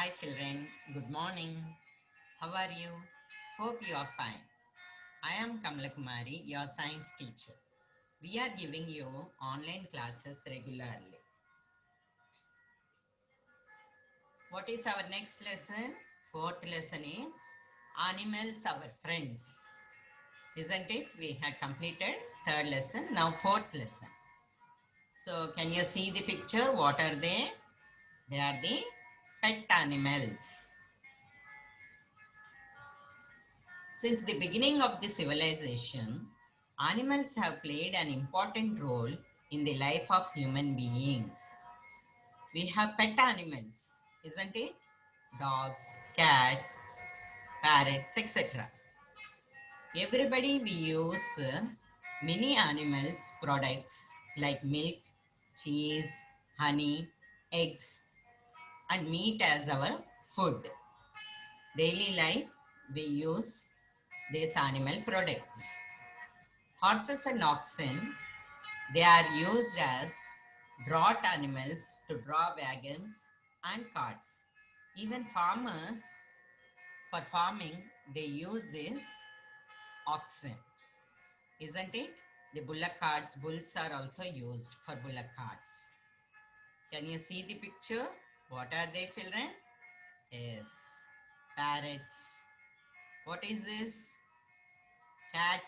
Hi children, good morning. How are you? Hope you are fine. I am Kamala Kumari, your science teacher. We are giving you online classes regularly. What is our next lesson? Fourth lesson is Animals Our Friends. Isn't it? We had completed third lesson, now fourth lesson. So can you see the picture? What are they? They are the pet animals. Since the beginning of the civilization, animals have played an important role in the life of human beings. We have pet animals, isn't it? Dogs, cats, parrots, etc. Everybody we use many animals products like milk, cheese, honey, eggs, and meat as our food. Daily life we use these animal products. Horses and oxen, they are used as draught animals to draw wagons and carts. Even farmers, for farming, they use this oxen, isn't it? The bullock carts, bulls are also used for bullock carts. Can you see the picture? What are they, children? Yes, parrots. What is this? Cat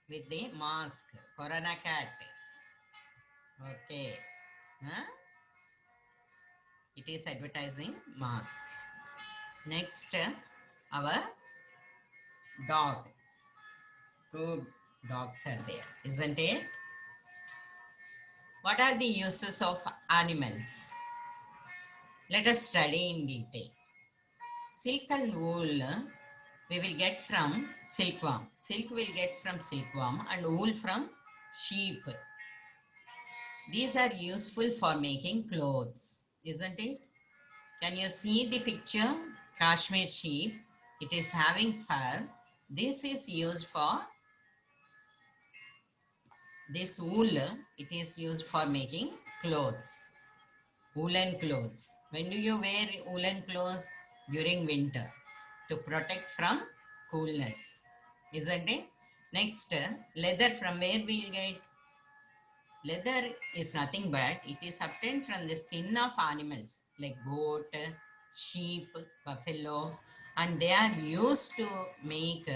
with the mask, Corona cat. Okay. Huh? It is advertising mask. Next, our dog. Two dogs are there, isn't it? What are the uses of animals? Let us study in detail. Silk and wool we will get from silkworm. Silk will get from silkworm and wool from sheep. These are useful for making clothes, isn't it? Can you see the picture? Kashmir sheep. It is having fur. This is used for this wool. It is used for making clothes. Woolen clothes. When do you wear woolen clothes? During winter to protect from coolness. Isn't it? Next, leather. From where we will get? Leather is nothing but it is obtained from the skin of animals like goat, sheep, buffalo, and they are used to make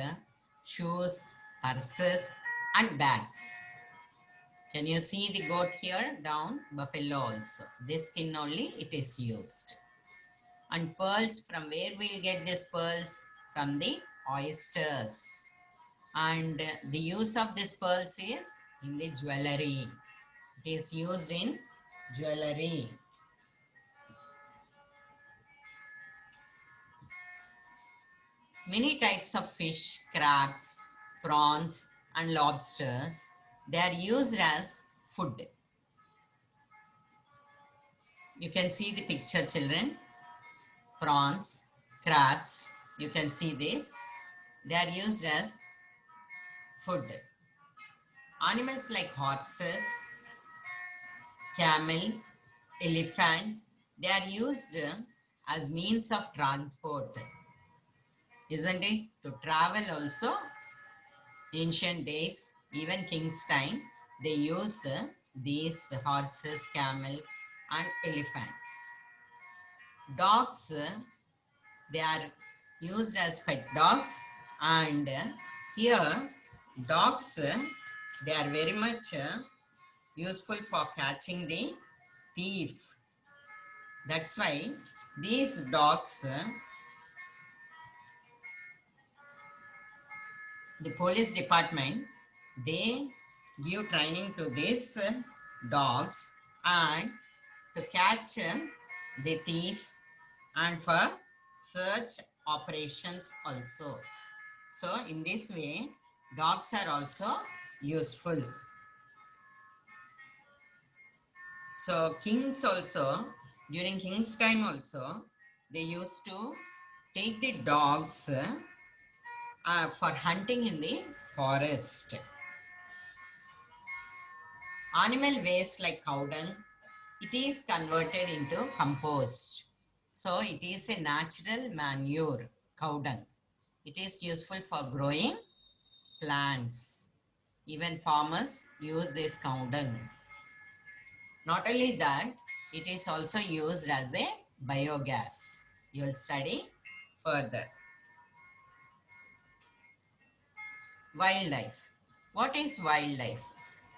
shoes, purses, and bags. Can you see the goat here down? Buffalo also. This skin only it is used. And pearls, from where we will get these pearls? From the oysters. And the use of these pearls is in the jewelry. It is used in jewelry. Many types of fish, crabs, prawns, and lobsters, they are used as food. You can see the picture, children. Prawns, crabs, you can see this. They are used as food. Animals like horses, camel, elephant, they are used as means of transport, isn't it? To travel also, ancient days, even king's time, they use these horses, camel, and elephants. Dogs, they are used as pet dogs, and here dogs, they are very much useful for catching the thief. That's why these dogs, the police department, they give training to these dogs and to catch the thief and for search operations also. So in this way, dogs are also useful. So kings also, during king's time also, they used to take the dogs for hunting in the forest. Animal waste like cow dung, it is converted into compost. So it is a natural manure, cow dung. It is useful for growing plants. Even farmers use this cow dung. Not only that, it is also used as a biogas. You will study further. Wildlife. What is wildlife?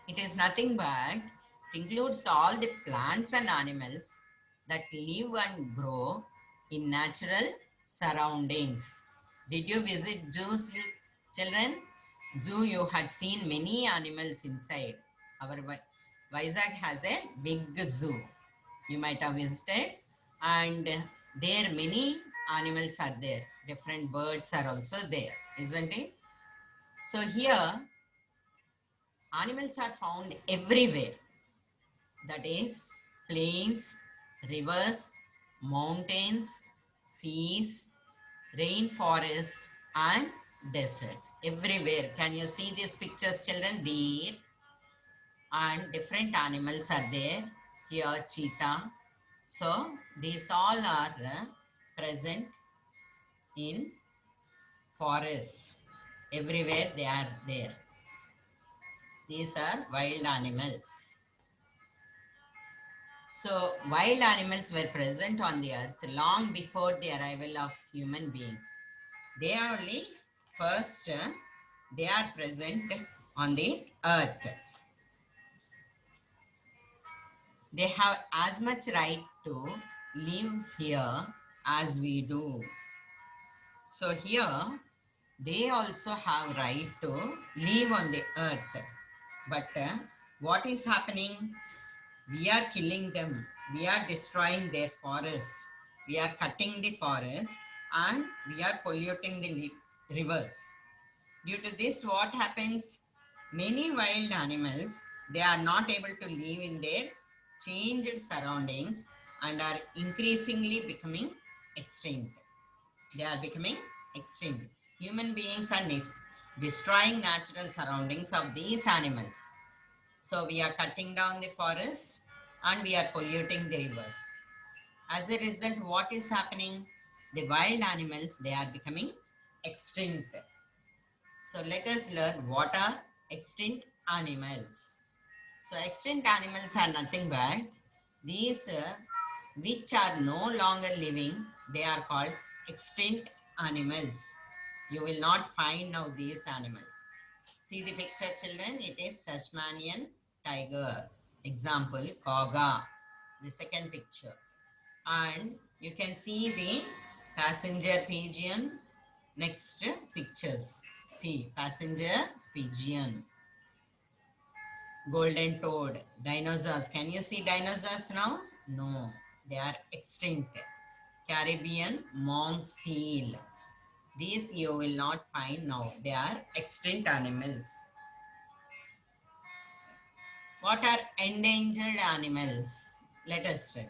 It is nothing but it includes all the plants and animals that live and grow in natural surroundings. Did you visit zoos, children? Zoo, you had seen many animals inside. Our Vizag has a big zoo. You might have visited, and there many animals are there. Different birds are also there, isn't it? So here, animals are found everywhere. That is, plains, rivers, mountains, seas, rainforests, and deserts. Everywhere. Can you see these pictures, children? Deer and different animals are there. Here, cheetah. So, these all are present in forests. Everywhere they are there. These are wild animals. So, wild animals were present on the earth long before the arrival of human beings. They are only first, they are present on the earth. They have as much right to live here as we do. So here, they also have right to live on the earth. But what is happening? We are killing them. We are destroying their forests. We are cutting the forest and we are polluting the rivers. Due to this, what happens? Many wild animals, they are not able to live in their changed surroundings and are increasingly becoming extinct. They are becoming extinct. Human beings are destroying natural surroundings of these animals. So we are cutting down the forests and we are polluting the rivers. As a result, what is happening? The wild animals, they are becoming extinct. So let us learn what are extinct animals. So extinct animals are nothing but these which are no longer living, they are called extinct animals. You will not find now these animals. See the picture, children. It is Tasmanian tiger. Example, Kaga. The second picture. And you can see the passenger pigeon. Next pictures. See, passenger pigeon. Golden toad. Dinosaurs. Can you see dinosaurs now? No. They are extinct. Caribbean monk seal. These you will not find now. They are extinct animals. What are endangered animals? Let us study.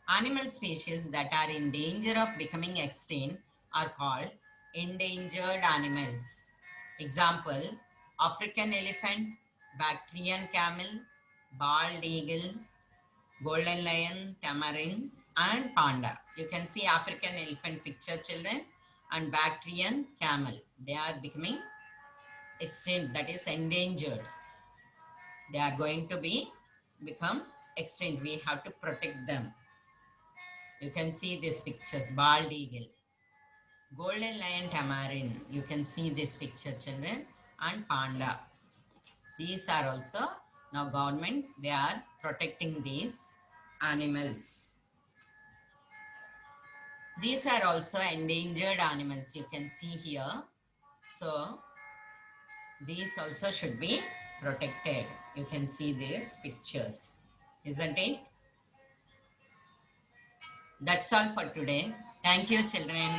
Animal species that are in danger of becoming extinct are called endangered animals. Example, African elephant, Bactrian camel, bald eagle, golden lion, tamarin, and panda. You can see African elephant picture, children, and Bactrian camel. They are becoming extinct, that is endangered. They are going to become extinct. We have to protect them. You can see these pictures, bald eagle, golden lion, tamarin. You can see this picture, children, and panda. These are also now government, they are protecting these animals. These are also endangered animals. You can see here. So these also should be protected. You can see these pictures, isn't it? That's all for today. Thank you, children.